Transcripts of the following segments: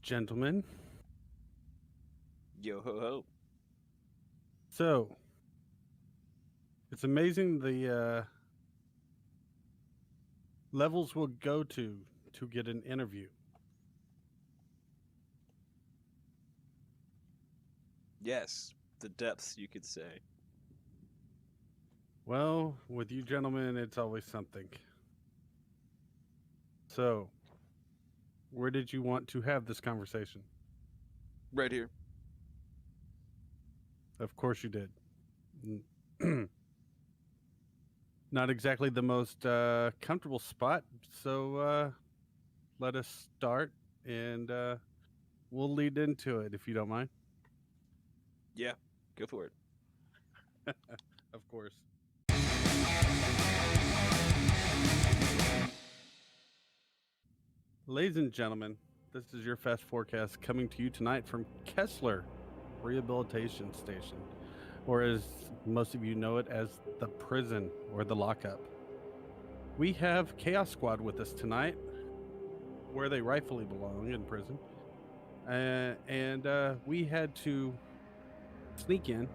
Gentlemen, Yo ho ho. so it's amazing the levels we'll go to get an interview. Yes, the depths, you could say. Well, with you gentlemen, it's always something. So, where did you want to have this conversation? Right here. Of course you did. Not exactly the most comfortable spot, so let us start and we'll lead into it if you don't mind. Yeah, go for it. Of course. Ladies and gentlemen, this is your Fast Forecast coming to you tonight from Kessler Rehabilitation Station, or as most of you know it as the prison or the lockup. We have Chaos Squad with us tonight, where they rightfully belong in prison. And we had to sneak in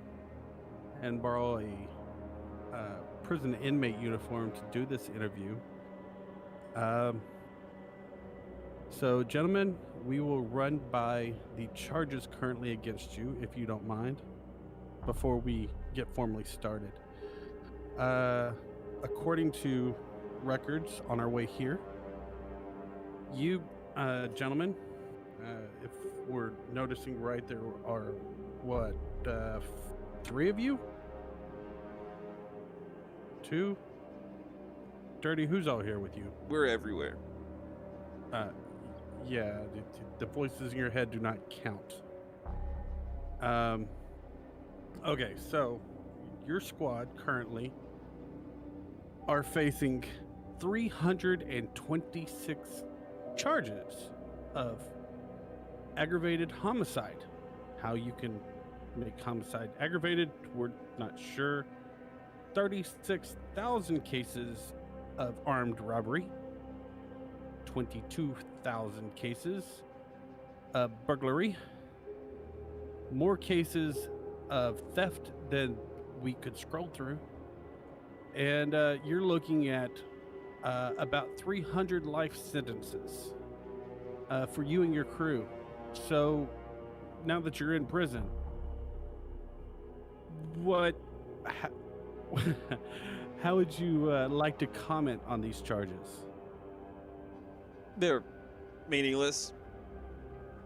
and borrow a prison inmate uniform to do this interview. Um, So, gentlemen, we will run by the charges currently against you, if you don't mind, before we get formally started. Uh, According to records on our way here, you, gentlemen, if we're noticing right, there are what, three of you? Two? Dirty, who's all here with you? We're everywhere. Uh, yeah, the voices in your head do not count. Um, okay, so your squad currently are facing 326 charges of aggravated homicide. How you can make homicide aggravated, we're not sure. 36,000 cases of armed robbery, 22,000 cases of burglary, more cases of theft than we could scroll through. And you're looking at about 300 life sentences for you and your crew. So now that you're in prison, what? How, how would you like to comment on these charges? They're meaningless.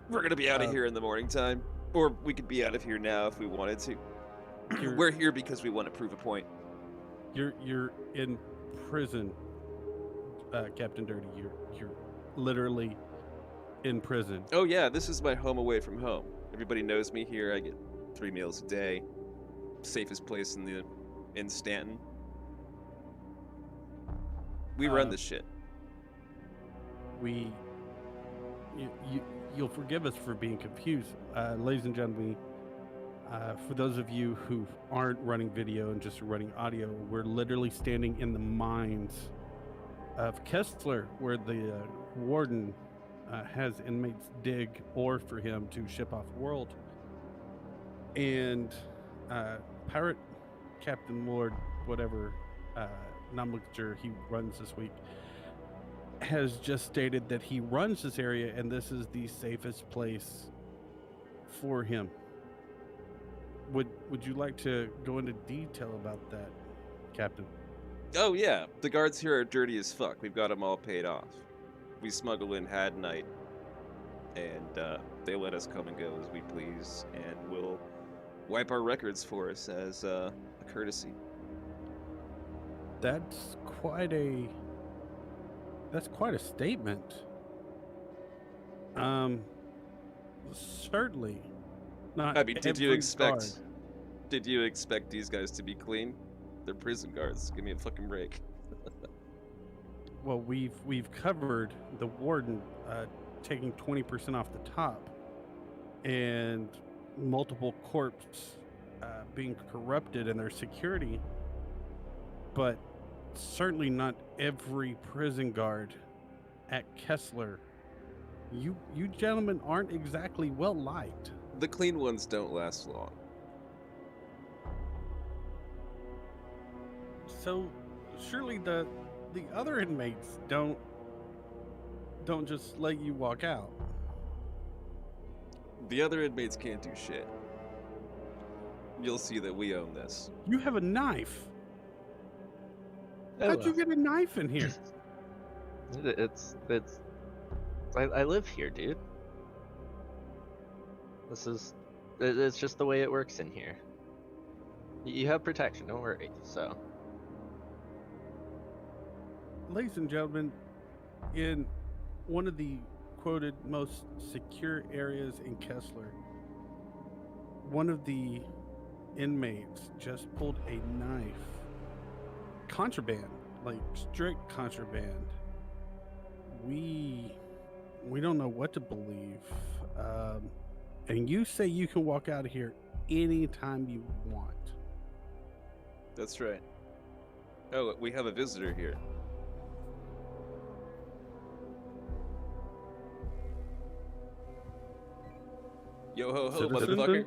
We're gonna be out of Uh, here in the morning time. Or we could be out of here now if we wanted to. you're We're here because we want to prove a point. you're in prison, Captain Dirty. You're literally in prison. Oh yeah, this is my home away from home. Everybody knows me here. I get 3 meals a day. Safest place in Stanton. We run Uh, this shit. we you, you you'll forgive us for being confused, ladies and gentlemen. For those of you who aren't running video and just running audio, we're literally standing in the mines of Kessler, where the warden has inmates dig ore for him to ship off world. And pirate Captain Lord, whatever nomenclature he runs this week, has just stated that he runs this area and this is the safest place for him. Would you like to go into detail about that, Captain? Oh yeah, the guards here are dirty as fuck. We've got them all paid off. We smuggle in Had Night, and they let us come and go as we please, and will wipe our records for us as a courtesy. That's quite a that's quite a statement. Um, Certainly not I mean, every guard. did you expect these guys to be clean? They're prison guards. Give me a fucking break. Well, we've covered the warden taking 20% off the top, and multiple corpses being corrupted in their security, but certainly not every prison guard at Kessler You gentlemen aren't exactly well liked. The clean ones don't last long. So surely the other inmates don't just let you walk out. The other inmates can't do shit. You'll see that we own this. You have a knife. Oh, How'd you get a knife in here? It's I live here, dude. It's just the way it works in here. You have protection, don't worry. So, Ladies and gentlemen, in one of the quoted most secure areas in Kessler, one of the inmates just pulled a knife. Contraband, like strict contraband. We don't know what to believe. And you say you can walk out of here anytime you want. That's right. Oh, we have a visitor here. Yo ho ho, Citizen? motherfucker.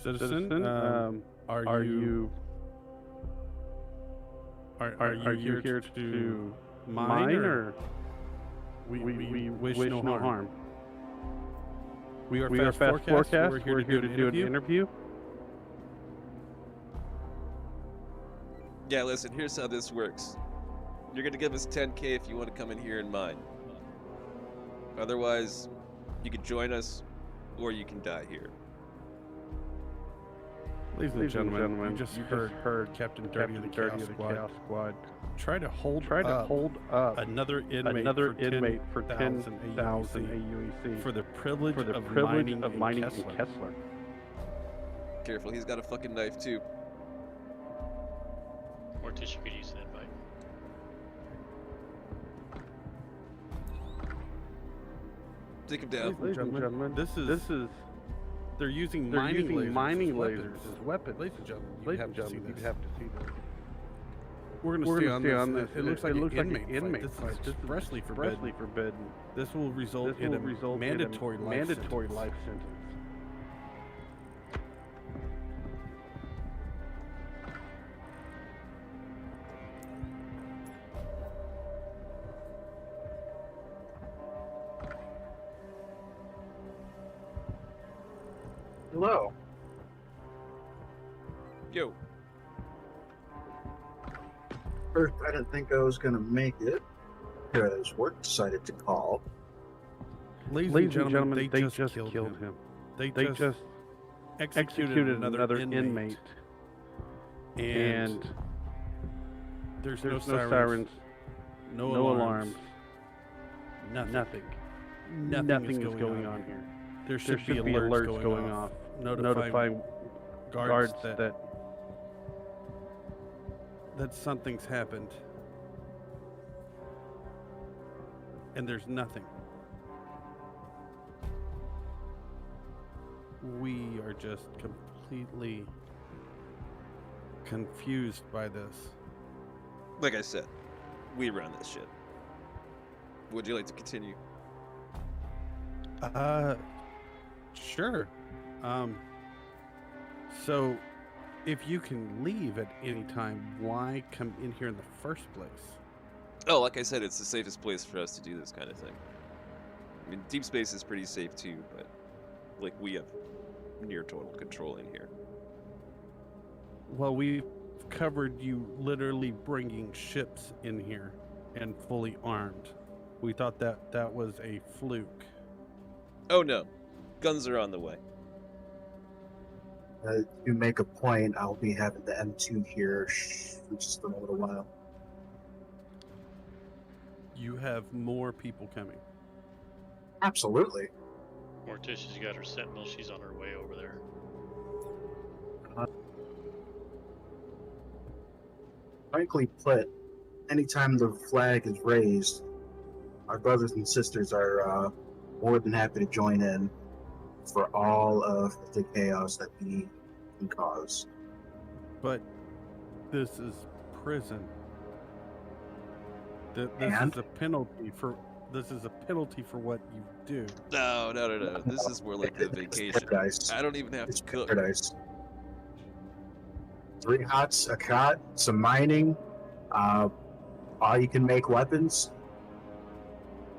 Citizen, are you here to mine, or we wish no harm? We are Fast Forecast. We're here to do an interview. Yeah, listen, here's how this works. You're gonna give us 10K if you want to come in here and mine. Otherwise, you can join us, or you can die here. Ladies and gentlemen, you just heard Captain Dirty of the Chaos Squad try to hold up another inmate for 10,000 AUEC for the privilege of mining in Kessler. Careful, he's got a fucking knife too. Morticia could use an invite. Take him down. Ladies and gentlemen, this is they're using mining lasers as weapons. Ladies and gentlemen, you have to see this. We're going to stay on this. It looks like an inmate fight. This is expressly forbidden. This will result in a mandatory life sentence. Hello. Yo. First, I didn't think I was going to make it because work decided to call. Ladies and gentlemen, they just killed him. They just executed another inmate. And there's no sirens, no alarms, nothing. Nothing is going on here. There should be alerts going off, notifying guards that something's happened. And there's nothing. We are just completely confused by this. Like I said, we run this shit. Would you like to continue? Sure. So if you can leave at any time, why come in here in the first place? Oh, like I said, it's the safest place for us to do this kind of thing. I mean, deep space is pretty safe too, but like we have near total control in here. Well, we've covered you literally bringing ships in here and fully armed. We thought that was a fluke. Oh no, guns are on the way. To make a point, I'll be having the M2 here for just a little while. You have more people coming. Absolutely. Morticia's got her sentinel. She's on her way over there. Frankly put, anytime the flag is raised, our brothers and sisters are more than happy to join in for all of the chaos that we can cause. But this is prison. This And? is a penalty for This is a penalty for what you do. No. This is more like a It's vacation. paradise. I don't even have It's to cook. paradise. 3 hots, a cot, some mining, all you can make weapons,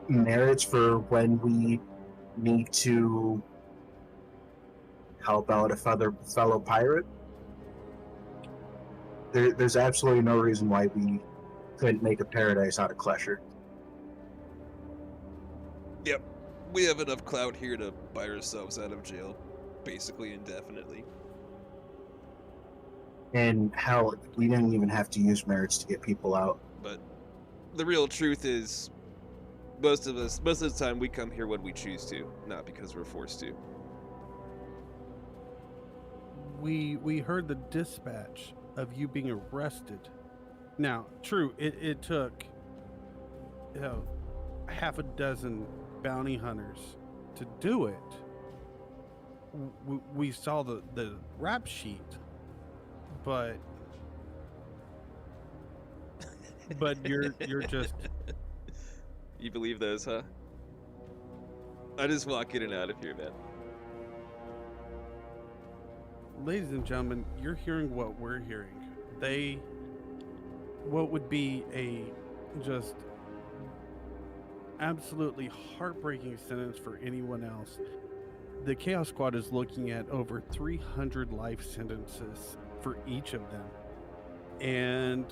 marriage for when we need to help out a fellow pirate. There's absolutely no reason why we couldn't make a paradise out of Klescher. Yep. We have enough clout here to buy ourselves out of jail, basically indefinitely. And hell, we didn't even have to use marriage to get people out. But the real truth is, most of the time, we come here when we choose to, not because we're forced to. We heard the dispatch of you being arrested. Now, true, it took half a dozen bounty hunters to do it. We saw the rap sheet, but you're just You believe those, huh? I just walk in and out of here, man. ladies and gentlemen, you're hearing what we're hearing. What would be a just absolutely heartbreaking sentence for anyone else. The Chaos Squad is looking at over 300 life sentences for each of them. And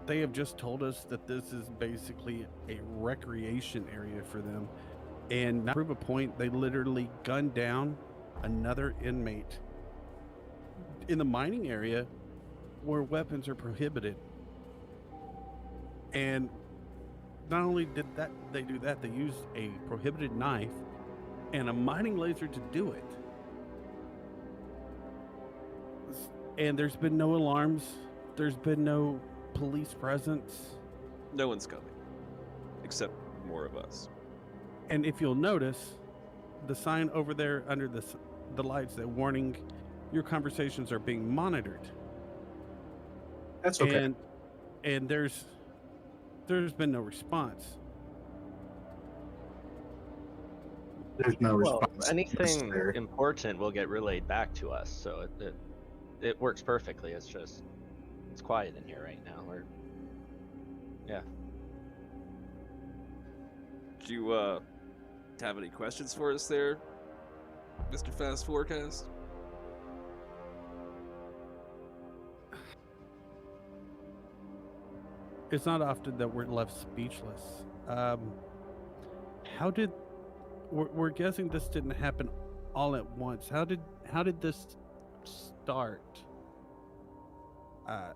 they have just told us that this is basically a recreation area for them. And to prove a point, they literally gunned down another inmate in the mining area where weapons are prohibited. And not only did they do that, they used a prohibited knife and a mining laser to do it. And there's been no alarms. There's been no police presence. No one's coming, except more of us. And if you'll notice, the sign over there under the lights, that warning, your conversations are being monitored. That's okay. And there's been no response. There's no Well, response. anything necessary. important will get relayed back to us, so it works perfectly. It's just it's quiet in here right now. Do you have any questions for us there, Mr. Fast Forecast? It's not often that we're left speechless. We're guessing this didn't happen all at once. How did this start? I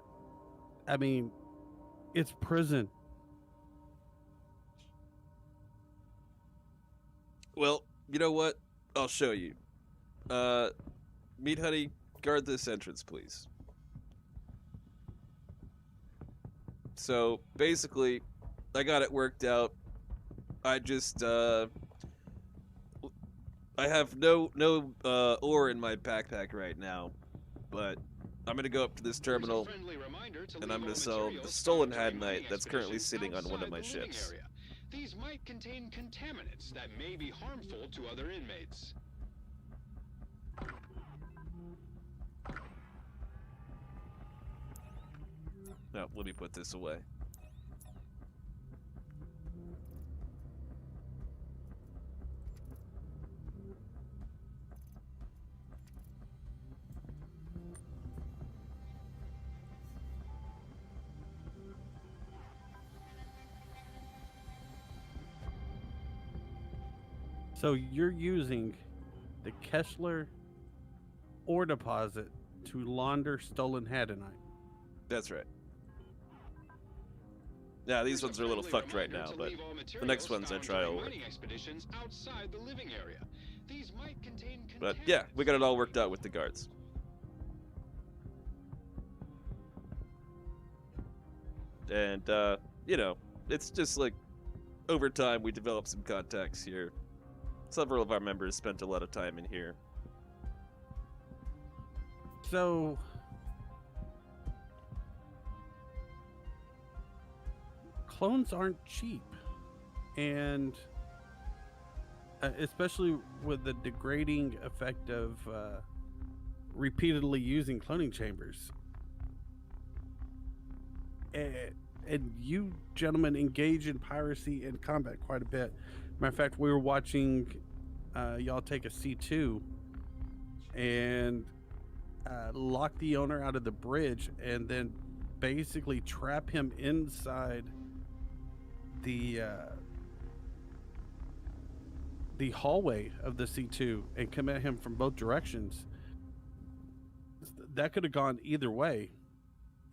mean, it's prison. Well, you know what? I'll show you. Meat Honey, guard this entrance, please. So, basically, I got it worked out. I just, I have no ore in my backpack right now, but I'm gonna go up to this terminal, and I'm gonna sell the stolen hadnite that's currently sitting on one of my ships. These might contain contaminants that may be harmful to other inmates. Now, let me put this away. So you're using the Klescher ore deposit to launder stolen hadonite. That's right. Yeah, these ones are a little fucked right now, but the next ones I try will work. But yeah, we got it all worked out with the guards. And, you know, it's just like, over time we developed some contacts here. Several of our members spent a lot of time in here. So clones aren't cheap. and especially with the degrading effect of repeatedly using cloning chambers. And you gentlemen engage in piracy and combat quite a bit. Matter of fact, we were watching y'all take a C2 and lock the owner out of the bridge, and then basically trap him inside the hallway of the C2 and come at him from both directions. That could have gone either way,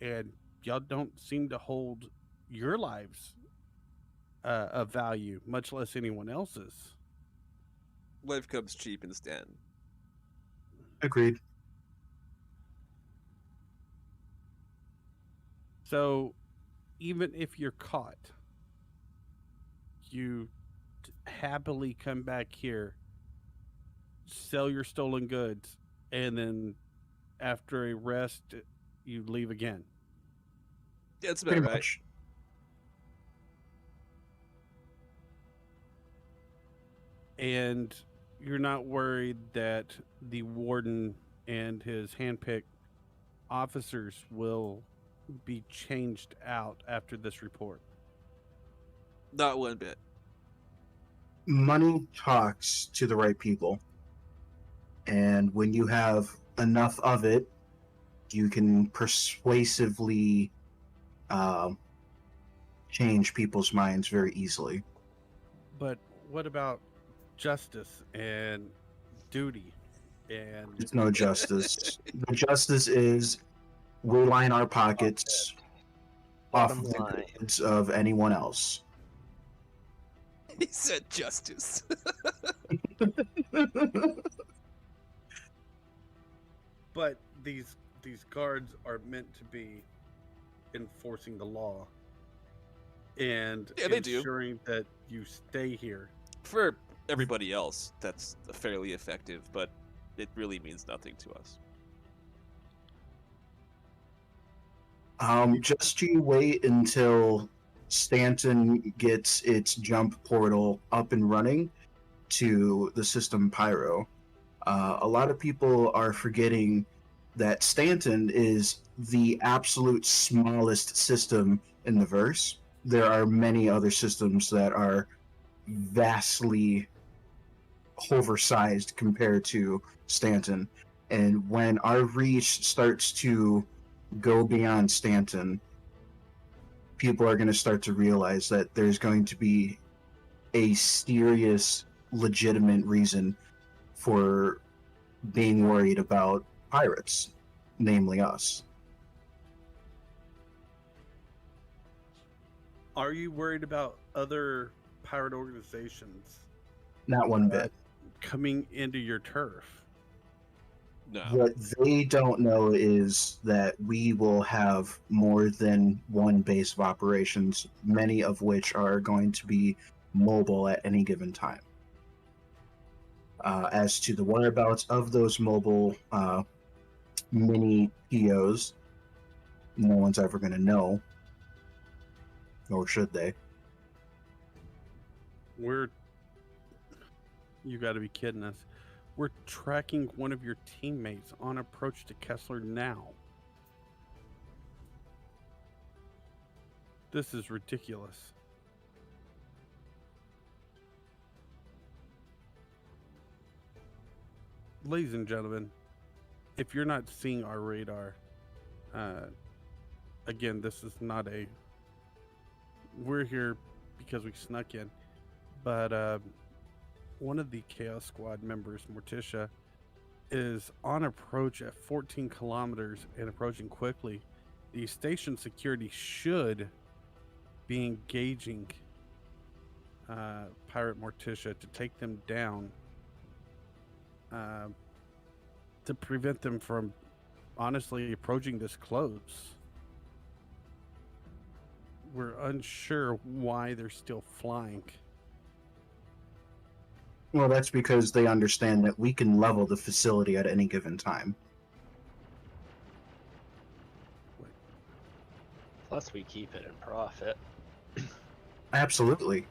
and y'all don't seem to hold your lives of value, much less anyone else's. Life comes cheap in Stanton. Agreed. So, even if you're caught, you happily come back here, sell your stolen goods, and then after a rest, you leave again. Yeah, that's about Pretty right. much. And you're not worried that the warden and his handpicked officers will be changed out after this report. Not one bit. Money talks to the right people. And when you have enough of it, you can persuasively change people's minds very easily. But what about justice and duty? And There's no justice. The justice is we line our pockets off Bottom of the line. goods of anyone else. He said justice. but these guards are meant to be enforcing the law and Yeah, they do. ensuring that you stay here. For everybody else, that's fairly effective, but it really means nothing to us. Just you wait until Stanton gets its jump portal up and running to the system Pyro. A lot of people are forgetting that Stanton is the absolute smallest system in the verse. There are many other systems that are vastly oversized compared to Stanton. And when our reach starts to go beyond Stanton, people are going to start to realize that there's going to be a serious, legitimate reason for being worried about pirates, namely us. Are you worried about other pirate organizations Not one bit. coming into your turf? No. What they don't know is that we will have more than one base of operations, many of which are going to be mobile at any given time. As to the whereabouts of those mobile mini POs, no one's ever going to know, nor should they. You got to be kidding us. We're tracking one of your teammates on approach to Kessler now. This is ridiculous. Ladies and gentlemen, if you're not seeing our radar, again, this is not a... We're here because we snuck in, but one of the Chaos Squad members, Morticia, is on approach at 14 kilometers and approaching quickly. The station security should be engaging Pirate Morticia to take them down, to prevent them from honestly approaching this close. We're unsure why they're still flying. Well, that's because they understand that we can level the facility at any given time. Plus, we keep it in profit. Absolutely.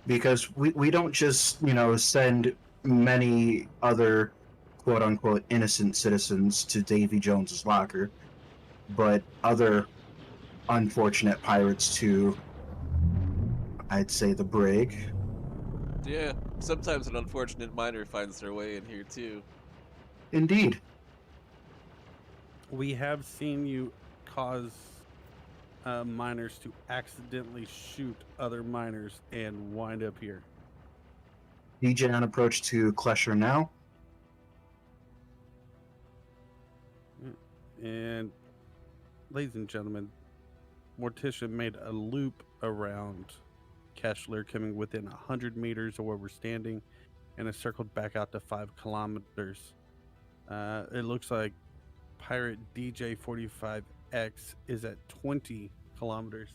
because we don't just, send many other quote unquote innocent citizens to Davy Jones's locker, but other unfortunate pirates to, I'd say, the brig. Yeah, sometimes an unfortunate miner finds their way in here too. Indeed. We have seen you cause miners to accidentally shoot other miners and wind up here. DJ on approach to Klescher now. And ladies and gentlemen, Morticia made a loop around Kessler, coming within 100 meters of where we're standing, and it circled back out to 5 kilometers. It looks like Pirate DJ 45X is at 20 kilometers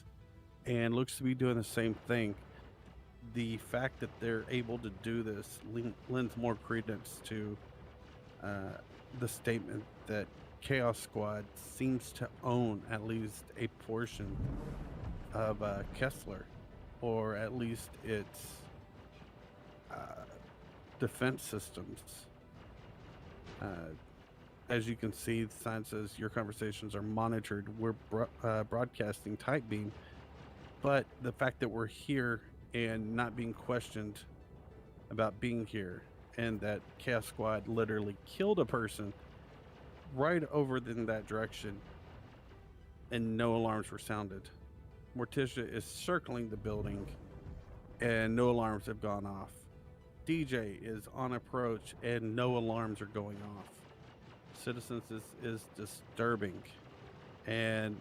and looks to be doing the same thing. The fact that they're able to do this lends more credence to the statement that Chaos Squad seems to own at least a portion of Kessler, or at least its defense systems. As you can see, the sign says your conversations are monitored. We're broadcasting tight beam, but the fact that we're here and not being questioned about being here, and that Chaos Squad literally killed a person right over in that direction, and no alarms were sounded. Morticia is circling the building, and no alarms have gone off. DJ is on approach, and no alarms are going off. Citizens is disturbing, and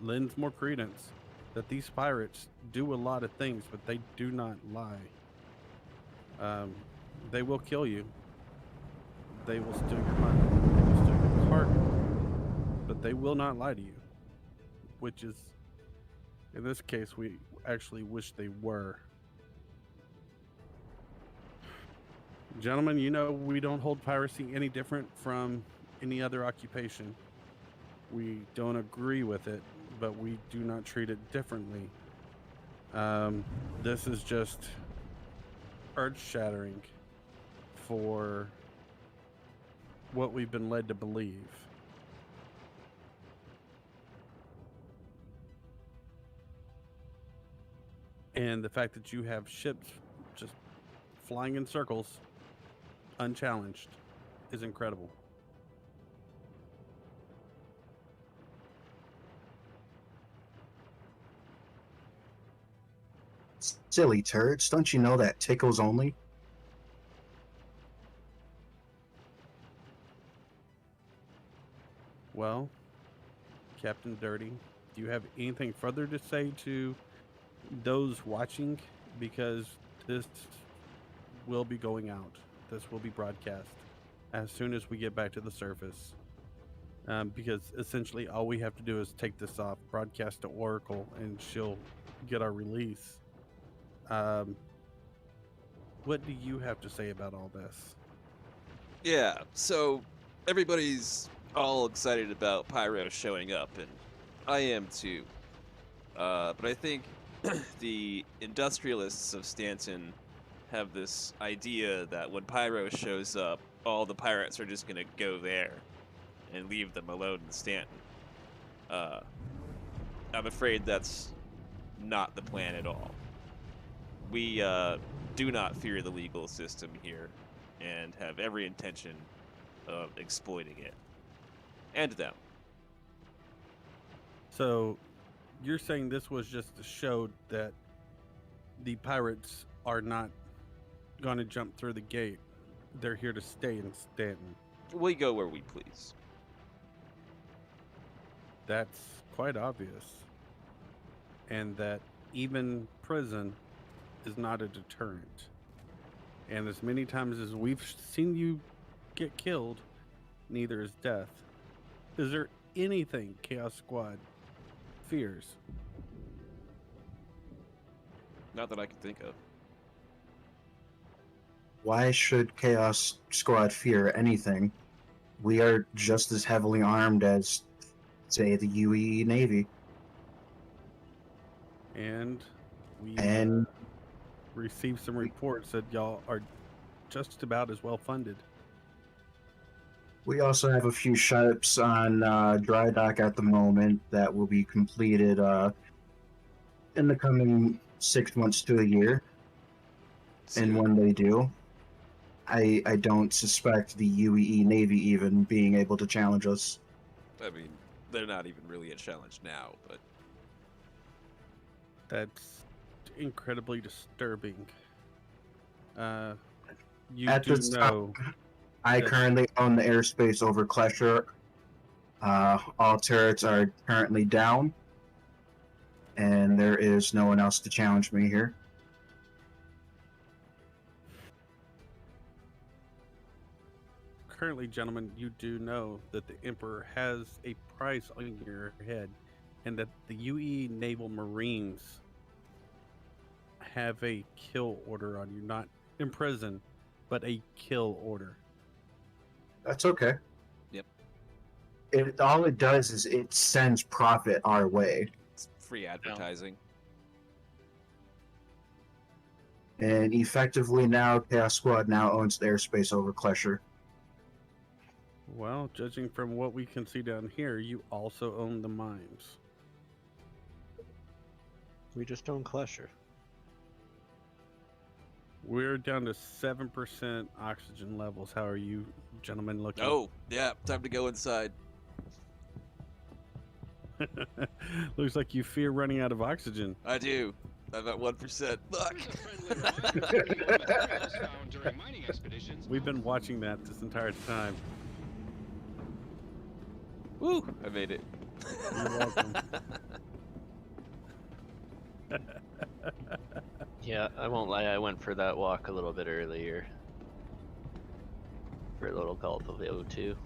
lends more credence that these pirates do a lot of things, but they do not lie. They will kill you. They will steal your money. They will steal your cargo, but they will not lie to you, which is, in this case, we actually wish they were. Gentlemen, you know we don't hold piracy any different from any other occupation. We don't agree with it, but we do not treat it differently. This is just earth-shattering for what we've been led to believe. And the fact that you have ships just flying in circles, unchallenged, is incredible. Silly turds, don't you know that tickles only? Well, Captain Dirty, do you have anything further to say to those watching? Because this will be going out. This will be broadcast as soon as we get back to the surface. Because essentially all we have to do is take this off, broadcast to Oracle, and she'll get our release. What do you have to say about all this? Yeah, so everybody's all excited about Pyro showing up, and I am too. But I think the industrialists of Stanton have this idea that when Pyro shows up, all the pirates are just gonna go there and leave them alone in Stanton. I'm afraid that's not the plan at all. We do not fear the legal system here and have every intention of exploiting it. And them. So, you're saying this was just to show that the pirates are not going to jump through the gate. They're here to stay in Stanton. We go where we please. That's quite obvious. And that even prison is not a deterrent. And as many times as we've seen you get killed, neither is death. Is there anything Chaos Squad fears? Not that I can think of. Why should Chaos Squad fear anything? We are just as heavily armed as, say, the UE Navy. And we... And received some reports that y'all are just about as well funded. We also have a few ships on dry dock at the moment that will be completed in the coming 6 months to a year. And Soon. when they do, I don't suspect the UEE Navy even being able to challenge us. I mean, they're not even really a challenge now, but That's incredibly disturbing. You At do this know. I Yes. currently own the airspace over Klescher. All turrets are currently down, and there is no one else to challenge me here. Currently, gentlemen, you do know that the Emperor has a price on your head, and that the UE Naval Marines have a kill order on you, not in prison, but a kill order. That's okay. Yep. All it does is it sends profit our way. it's free advertising. And effectively now, Chaos Squad now owns the airspace over Klescher. Well, judging from what we can see down here, you also own the mines. We just own Klescher. We're down to 7% oxygen levels. How are you gentlemen looking? Oh, yeah, time to go inside. Looks like you fear running out of oxygen. I do. I'm at 1%. Look. Here's a friendly reminder of the materials found during mining expeditions. We've been watching that this entire time. Woo! I made it. You're welcome. Yeah, I won't lie, I went for that walk a little bit earlier. For a little gulp of O2.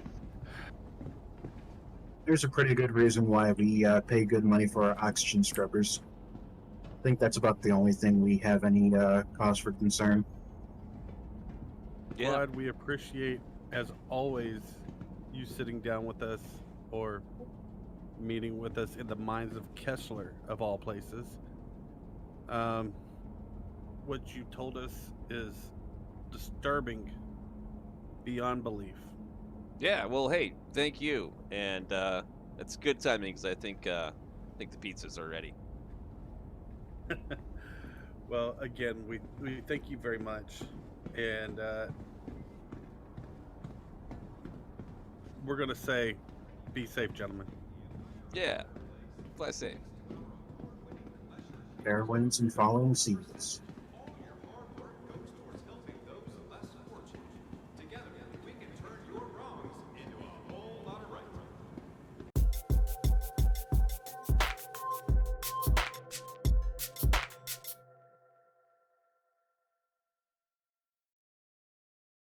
There's a pretty good reason why we pay good money for our oxygen scrubbers. I think that's about the only thing we have any cause for concern. Yeah. Glad we appreciate, as always, you sitting down with us or meeting with us in the mines of Kessler, of all places. What you told us is disturbing beyond belief. Yeah, well, hey, thank you. And it's good timing because I think the pizzas are ready. Well, again, we thank you very much. And we're going to say, be safe, gentlemen. Yeah. Fly safe. Fair winds and following seas.